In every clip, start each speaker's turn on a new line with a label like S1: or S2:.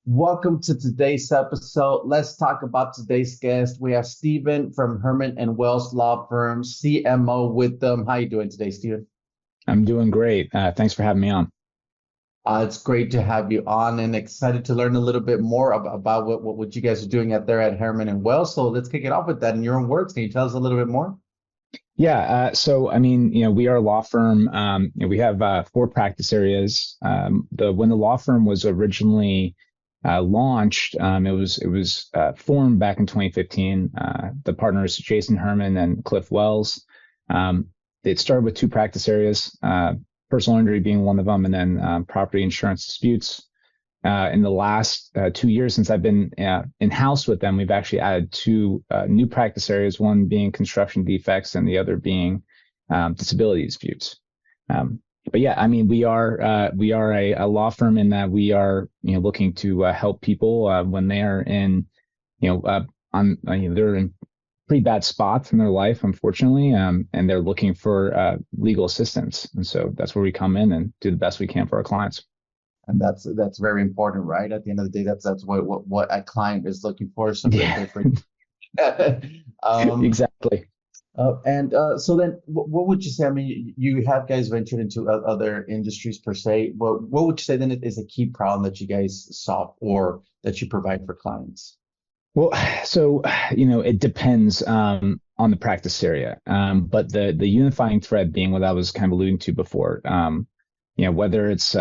S1: Welcome to today's episode. Let's talk about today's guest. We have Stephen from Herman and Wells Law Firm, CMO with them. How you doing today, Stephen?
S2: I'm doing great. Thanks for having me on.
S1: It's great to have you on and excited to learn a little bit more about what you guys are doing out there at Herman and Wells. So let's kick it off with that in your own words. Can you tell us a little bit more?
S2: Yeah. We are a law firm. We have four practice areas. When the law firm was originally launched, it was formed back in 2015. The partners Jason Herman and Cliff Wells. It started with two practice areas, personal injury being one of them, and then property insurance disputes. In the last 2 years since I've been in-house with them, we've actually added two new practice areas, one being construction defects and the other being disability disputes. But yeah, I mean, we are a law firm in that we are looking to help people when they are in they're in pretty bad spots in their life, unfortunately, and they're looking for legal assistance. And so that's where we come in and do the best we can for our clients.
S1: And that's very important, right? At the end of the day, that's what a client is looking for, somebody
S2: Yeah,
S1: there for um,
S2: exactly.
S1: so then, what would you say? I mean, you have guys ventured into other industries per se. What would you say then is a key problem that you guys solve or that you provide for clients?
S2: Well, so it depends on the practice area, but the unifying thread being what I was kind of alluding to before. Whether it's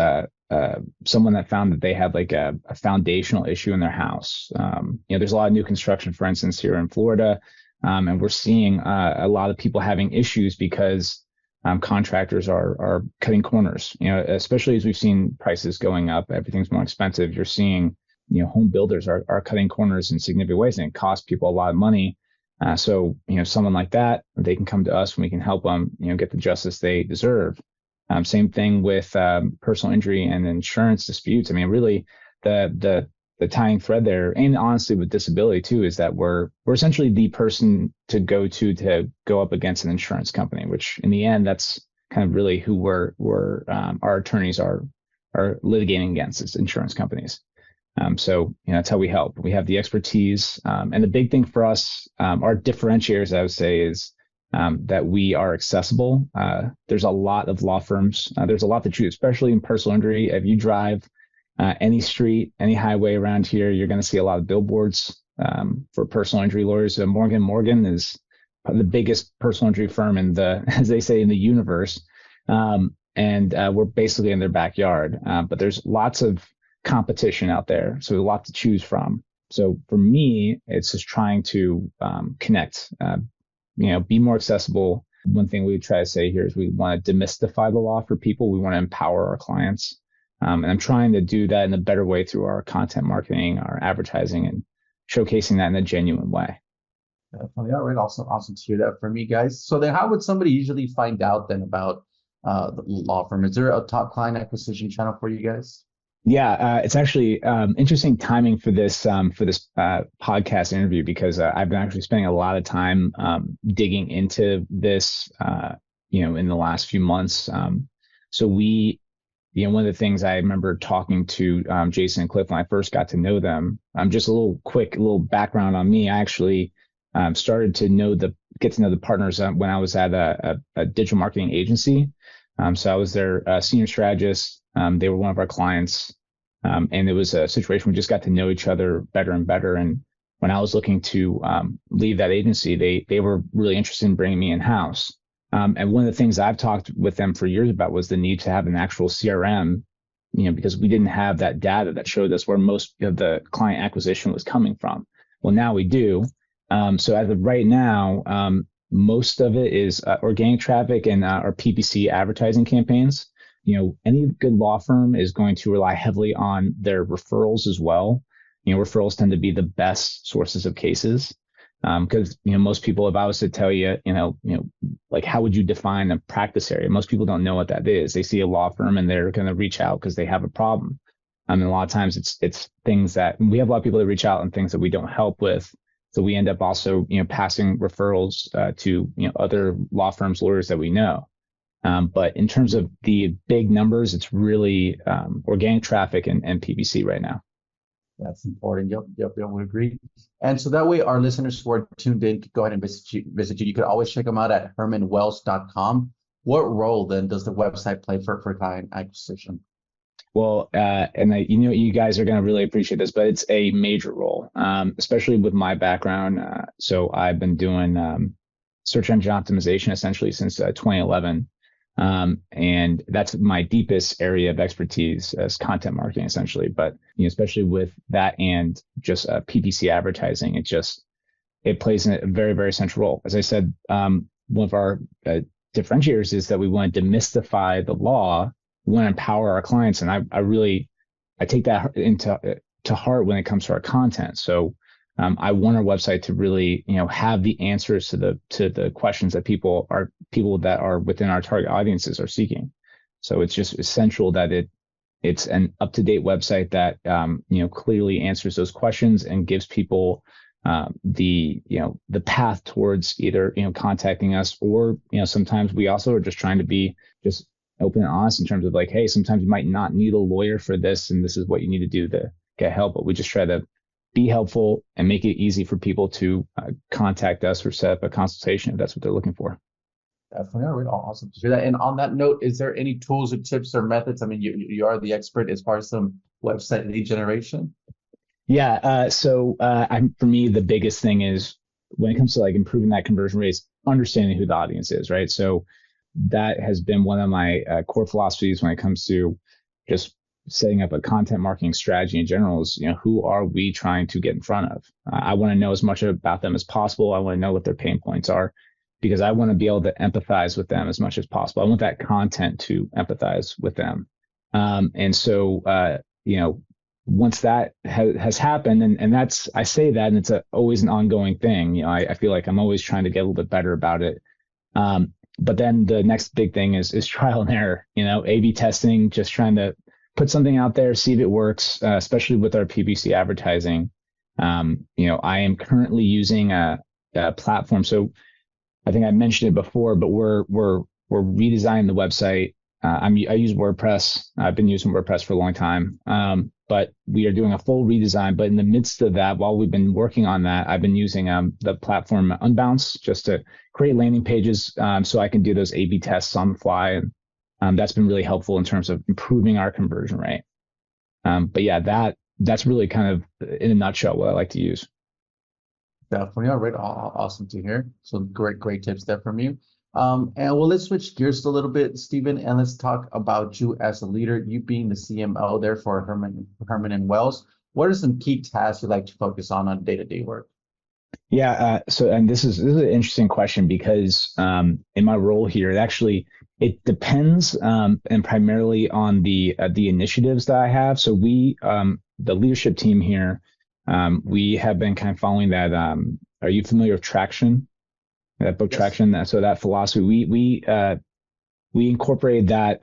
S2: someone that found that they had like a foundational issue in their house. There's a lot of new construction, for instance, here in Florida, and we're seeing a lot of people having issues because contractors are cutting corners. Especially as we've seen prices going up, everything's more expensive. You're seeing home builders are cutting corners in significant ways, and it costs people a lot of money. Someone like that, they can come to us and we can help them, get the justice they deserve. Same thing with personal injury and insurance disputes. I mean, really, the tying thread there, and honestly with disability too, is that we're essentially the person to go up against an insurance company, which in the end, that's kind of really who our attorneys are litigating against, is insurance companies. That's how we help. We have the expertise, and the big thing for us, our differentiators, I would say, is that we are accessible. There's a lot of law firms. There's a lot to choose, especially in personal injury. If you drive any street, any highway around here, you're going to see a lot of billboards for personal injury lawyers. Morgan is the biggest personal injury firm in the, as they say, in the universe. And we're basically in their backyard. But there's lots of competition out there, so a lot to choose from. So for me, it's just trying to connect, be more accessible. One thing we try to say here is we want to demystify the law for people. We want to empower our clients. And I'm trying to do that in a better way through our content marketing, our advertising, and showcasing that in a genuine way.
S1: Definitely. All right. Awesome to hear that from you guys. So then, how would somebody usually find out then about the law firm? Is there a top client acquisition channel for you guys?
S2: Yeah, it's actually interesting timing for this podcast interview because I've been actually spending a lot of time digging into this, in the last few months. So one of the things I remember talking to Jason and Cliff when I first got to know them. Just a little background on me. I actually started to get to know the partners when I was at a digital marketing agency. So I was their senior strategist. They were one of our clients. And it was a situation we just got to know each other better and better. And when I was looking to leave that agency, they were really interested in bringing me in-house. And one of the things I've talked with them for years about was the need to have an actual CRM, because we didn't have that data that showed us where most of the client acquisition was coming from. Well, now we do. So as of right now, most of it is organic traffic and our PPC advertising campaigns. Any good law firm is going to rely heavily on their referrals as well. Referrals tend to be the best sources of cases. Because most people, if I was to tell you, like how would you define a practice area? Most people don't know what that is. They see a law firm and they're going to reach out because they have a problem. And a lot of times it's things that we have a lot of people that reach out and things that we don't help with. So we end up also passing referrals to other law firms, lawyers that we know. But in terms of the big numbers, it's really organic traffic and PPC right now.
S1: That's important. Yep, we agree. And so that way our listeners who are tuned in could go ahead and visit you. You could always check them out at hermanwells.com. What role then does the website play for client acquisition?
S2: Well, you guys are going to really appreciate this, but it's a major role, especially with my background. So I've been doing search engine optimization essentially since 2011. And that's my deepest area of expertise as content marketing, essentially. But especially with that and just PPC advertising, it plays a very, very central role. As I said, one of our differentiators is that we want to demystify the law. We want to empower our clients, and I take that to heart when it comes to our content. So I want our website to really, have the answers to the questions that people that are within our target audiences are seeking. So it's just essential that it's an up-to-date website that, clearly answers those questions and gives people the path towards either, contacting us, or, sometimes we also are just trying to be just open and honest in terms of like, hey, sometimes you might not need a lawyer for this, and this is what you need to do to get help. But we just try to be helpful and make it easy for people to contact us or set up a consultation if that's what they're looking for.
S1: Definitely. All right. Awesome to hear that. And on that note, is there any tools or tips or methods? I mean, you are the expert as far as some website lead generation.
S2: Yeah. For me, the biggest thing is when it comes to like improving that conversion rate is understanding who the audience is, right? So that has been one of my core philosophies when it comes to just setting up a content marketing strategy in general is, who are we trying to get in front of? I want to know as much about them as possible. I want to know what their pain points are, because I want to be able to empathize with them as much as possible. I want that content to empathize with them. Once that has happened, and I say that, and it's always an ongoing thing. I feel like I'm always trying to get a little bit better about it. But then the next big thing is trial and error, A/B testing, just trying to put something out there, see if it works, especially with our PPC advertising. I am currently using a platform. So I think I mentioned it before, but we're redesigning the website. I use WordPress. I've been using WordPress for a long time. But we are doing a full redesign. But in the midst of that, while we've been working on that, I've been using the platform Unbounce just to create landing pages, so I can do those A/B tests on the fly. And that's been really helpful in terms of improving our conversion rate. But yeah, that's really kind of in a nutshell what I like to use.
S1: Definitely. All right. Awesome to hear. So great tips there from you. And well, let's switch gears a little bit, Stephen, and let's talk about you as a leader, you being the CMO there for Herman and Wells. What are some key tasks you like to focus on day-to-day work?
S2: Yeah. And this is an interesting question, because in my role here, it depends, and primarily on the initiatives that I have. So the leadership team here, we have been kind of following that. Are you familiar with Traction? That book, yes. Traction. So that philosophy, we incorporated that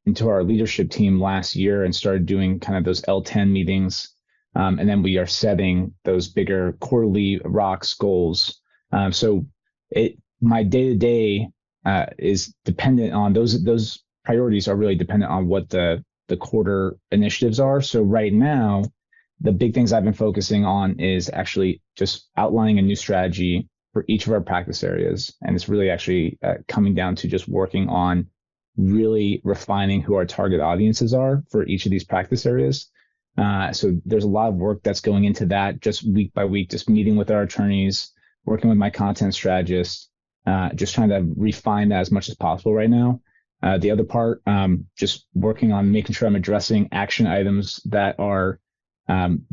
S2: into our leadership team last year and started doing kind of those L10 meetings. And then we are setting those bigger quarterly rocks goals. So my day-to-day is dependent on those priorities are really dependent on what the quarter initiatives are. So right now, the big things I've been focusing on is actually just outlining a new strategy for each of our practice areas. And it's really actually coming down to just working on really refining who our target audiences are for each of these practice areas. So there's a lot of work that's going into that, just week by week, just meeting with our attorneys, working with my content strategist, just trying to refine that as much as possible right now. The other part, just working on making sure I'm addressing action items that are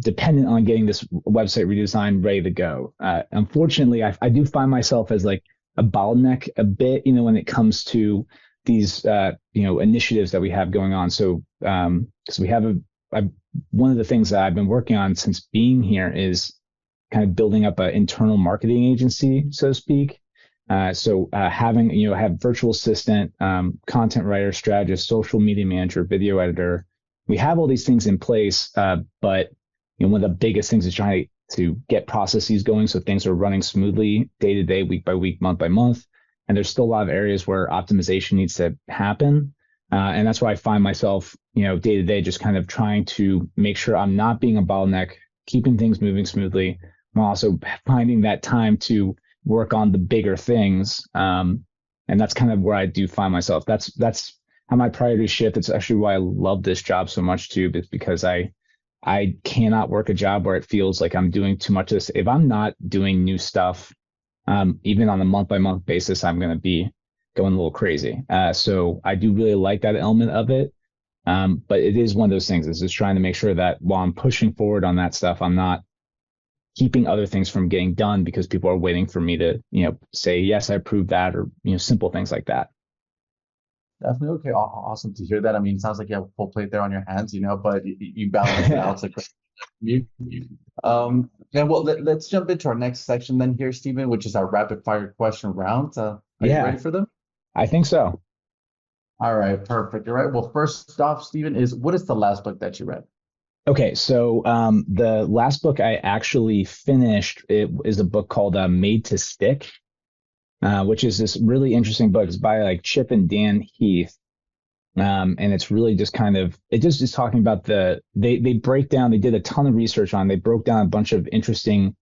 S2: dependent on getting this website redesigned ready to go. Unfortunately, I do find myself as like a bottleneck a bit, when it comes to these, initiatives that we have going on. So, because we have one of the things that I've been working on since being here is kind of building up an internal marketing agency, so to speak. Having, have virtual assistant, content writer, strategist, social media manager, video editor. We have all these things in place, but one of the biggest things is trying to get processes going so things are running smoothly day to day, week by week, month by month. And there's still a lot of areas where optimization needs to happen. And that's why I find myself, day to day, just kind of trying to make sure I'm not being a bottleneck, keeping things moving smoothly, while also finding that time to work on the bigger things. And that's kind of where I do find myself. That's how my priorities shift. It's actually why I love this job so much too, because I cannot work a job where it feels like I'm doing too much of this. If I'm not doing new stuff, even on a month by month basis, I'm going to be going a little crazy. So I do really like that element of it. But it is one of those things. Is just trying to make sure that while I'm pushing forward on that stuff, I'm not keeping other things from getting done because people are waiting for me to, say, yes, I approve that, or, simple things like that.
S1: Definitely. Okay. Awesome to hear that. I mean, it sounds like you have a full plate there on your hands, but you balance it out. It's like then well, let's jump into our next section then here, Stephen, which is our rapid fire question round. Are you
S2: Yeah,
S1: ready for them?
S2: I think so.
S1: All right, perfect. All right. Well, first off, Stephen, what is the last book that you read?
S2: Okay, so the last book I actually finished it is a book called Made to Stick, which is this really interesting book. It's by like Chip and Dan Heath, and it's really just kind of it just is talking about they break down. They did a ton of research on. They broke down a bunch of interesting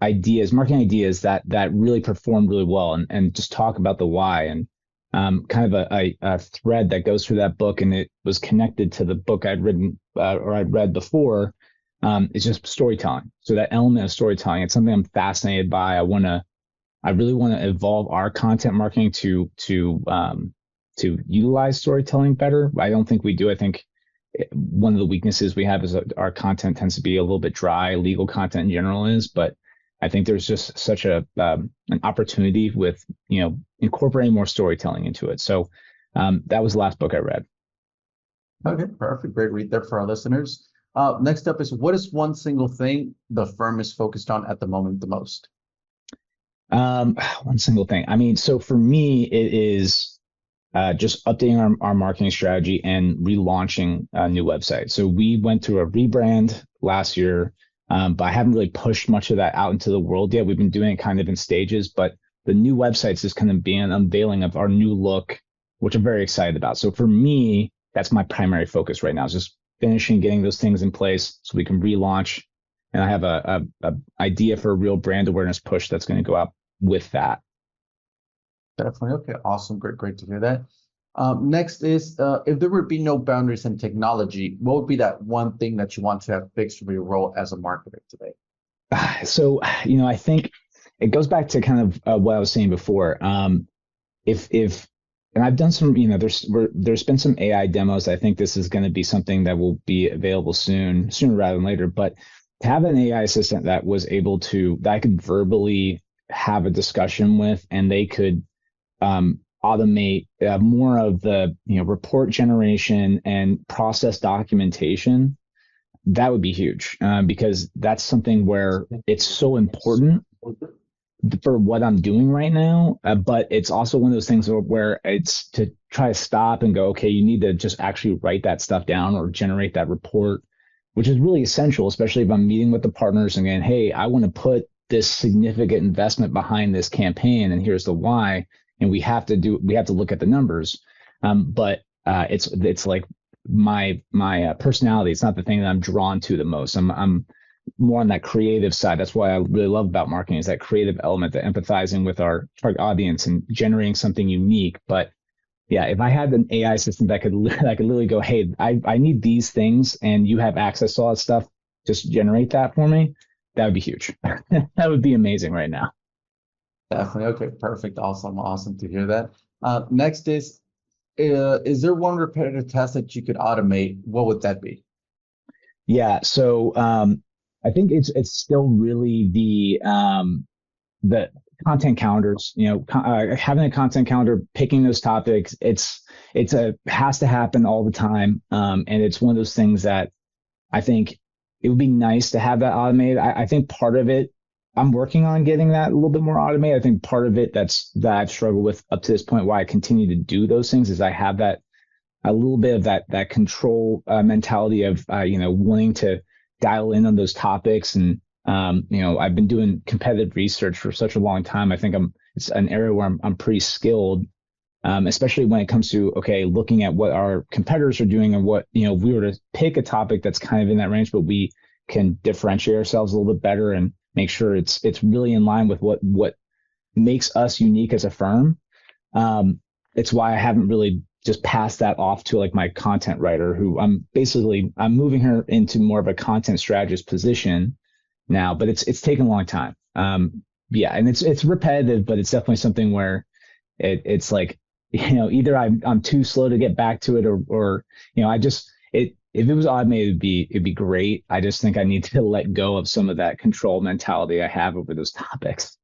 S2: ideas, marketing ideas that really performed really well, and just talk about the why and kind of a thread that goes through that book, and it was connected to the book I'd written or I'd read before. It's just storytelling. So that element of storytelling, it's something I'm fascinated by. I really want to evolve our content marketing to utilize storytelling better. I don't think we do. I think one of the weaknesses we have is that our content tends to be a little bit dry. Legal content in general is, but I think there's just such an opportunity with incorporating more storytelling into it. So that was the last book I read.
S1: Okay, perfect. Great read there for our listeners. Next up is what is one single thing the firm is focused on at the moment the most?
S2: One single thing. I mean, so for me, it is just updating our marketing strategy and relaunching a new website. So we went through a rebrand last year, but I haven't really pushed much of that out into the world yet. We've been doing it kind of in stages, but the new website's just kind of being an unveiling of our new look, which I'm very excited about. So for me, that's my primary focus right now, is just finishing getting those things in place so we can relaunch. And I have a idea for a real brand awareness push that's going to go out with that.
S1: Definitely. Okay, awesome. Great to hear that. Next is if there would be no boundaries in technology, what would be that one thing that you want to have fixed for your role as a marketer today?
S2: So, I think it goes back to kind of what I was saying before. If and I've done some, there's been some AI demos. I think this is going to be something that will be available sooner rather than later. But to have an AI assistant that I could verbally have a discussion with, and they could automate more of the report generation and process documentation, that would be huge, because that's something where it's so important for what I'm doing right now. But it's also one of those things where it's to try to stop and go, okay, you need to just actually write that stuff down or generate that report, which is really essential, especially if I'm meeting with the partners and going, hey, I want to put this significant investment behind this campaign, and here's the why. And we have to look at the numbers. But it's like my personality. It's not the thing that I'm drawn to the most. I'm more on that creative side. That's why I really love about marketing, is that creative element, the empathizing with our target audience and generating something unique. But yeah, if I had an AI system that could literally go, hey, I need these things, and you have access to all that stuff, just generate that for me, that would be huge. That would be amazing right now.
S1: Definitely. Okay, perfect. Awesome to hear that. Next is there one repetitive task that you could automate? What would that be?
S2: Yeah. So I think it's still really the content calendars. Having a content calendar, picking those topics. Has to happen all the time, and it's one of those things that I think it would be nice to have that automated. I think part of it, I'm working on getting that a little bit more automated. I think part of it that I've struggled with up to this point, why I continue to do those things, is I have that a little bit of that control mentality of wanting to dial in on those topics. And I've been doing competitive research for such a long time. I think it's an area where I'm pretty skilled. especially when it comes to, okay, looking at what our competitors are doing and what, if we were to pick a topic that's kind of in that range, but we can differentiate ourselves a little bit better and make sure it's really in line with what makes us unique as a firm. It's why I haven't really just passed that off to like my content writer, who I'm moving her into more of a content strategist position now, but it's taken a long time. Yeah, and it's repetitive, but it's definitely something where it's like, either I'm too slow to get back to it, or I just if it was automated, it'd be great. I just think I need to let go of some of that control mentality I have over those topics.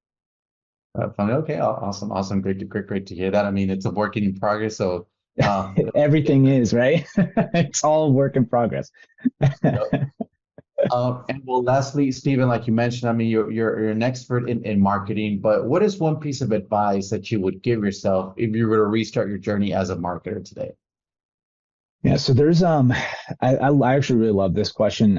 S1: Funny. Okay. Awesome. Great to hear that. I mean, it's a work in progress. So,
S2: Everything is, right? It's all work in progress.
S1: and well, lastly, Stephen, like you mentioned, I mean, you're an expert in marketing, but what is one piece of advice that you would give yourself if you were to restart your journey as a marketer today?
S2: Yeah, so there's I actually really love this question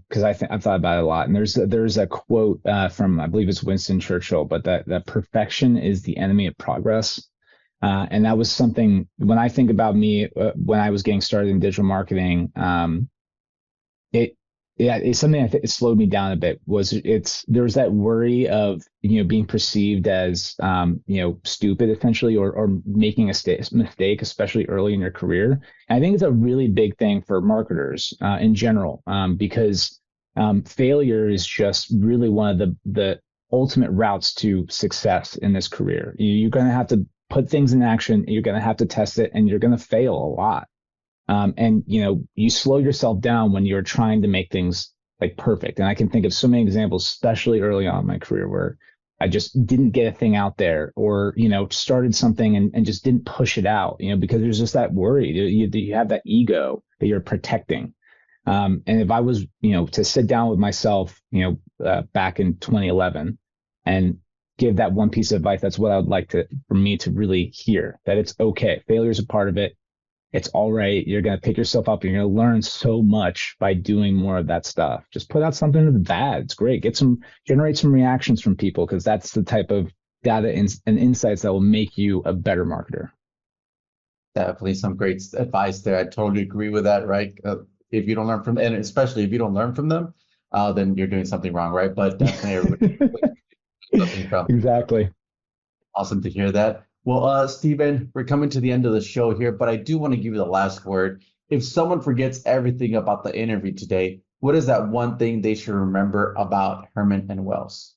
S2: because I've thought about it a lot, and there's a quote from, I believe it's Winston Churchill, but that perfection is the enemy of progress. And that was something, when I think about me when I was getting started in digital marketing, it's something I think it slowed me down a bit. There was that worry of being perceived as stupid essentially, or making a mistake, especially early in your career. And I think it's a really big thing for marketers in general, because failure is just really one of the ultimate routes to success in this career. You're going to have to put things in action. You're going to have to test it, and you're going to fail a lot. And you slow yourself down when you're trying to make things like perfect. And I can think of so many examples, especially early on in my career, where I just didn't get a thing out there, or started something and just didn't push it out, because there's just that worry. You have that ego that you're protecting. And if I was, to sit down with myself, back in 2011 and give that one piece of advice, that's what I would like for me to really hear, that it's okay. Failure is a part of it. It's all right. You're going to pick yourself up. You're going to learn so much by doing more of that stuff. Just put out something that's bad. It's great. Generate some reactions from people, because that's the type of data and insights that will make you a better marketer.
S1: Definitely some great advice there. I totally agree with that, right? If you don't learn from, and especially if you don't learn from them, then you're doing something wrong, right? But definitely something from.
S2: Exactly.
S1: Awesome to hear that. Well, Stephen, we're coming to the end of the show here, but I do want to give you the last word. If someone forgets everything about the interview today, what is that one thing they should remember about Herman and Wells?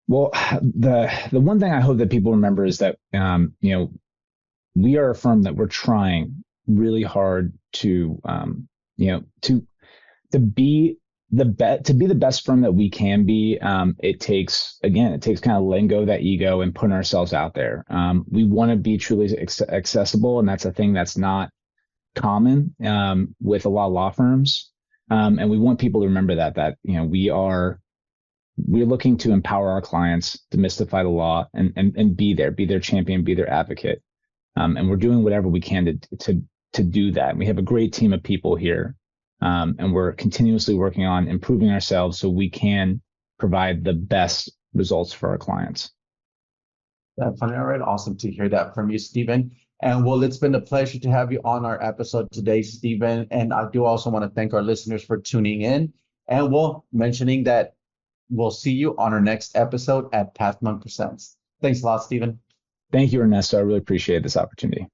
S2: Well, the one thing I hope that people remember is that we are a firm that we're trying really hard to be the best firm that we can be. It takes kind of letting go of that ego and putting ourselves out there. We want to be truly accessible, and that's a thing that's not common with a lot of law firms. And we want people to remember that we're looking to empower our clients, demystify the law, and be their champion, be their advocate. And we're doing whatever we can to do that. And we have a great team of people here. And we're continuously working on improving ourselves so we can provide the best results for our clients.
S1: Definitely. All right. Awesome to hear that from you, Stephen. And well, it's been a pleasure to have you on our episode today, Stephen. And I do also want to thank our listeners for tuning in. And mentioning that we'll see you on our next episode at Pathmonk Presents. Thanks a lot, Stephen.
S2: Thank you, Ernesto. I really appreciate this opportunity.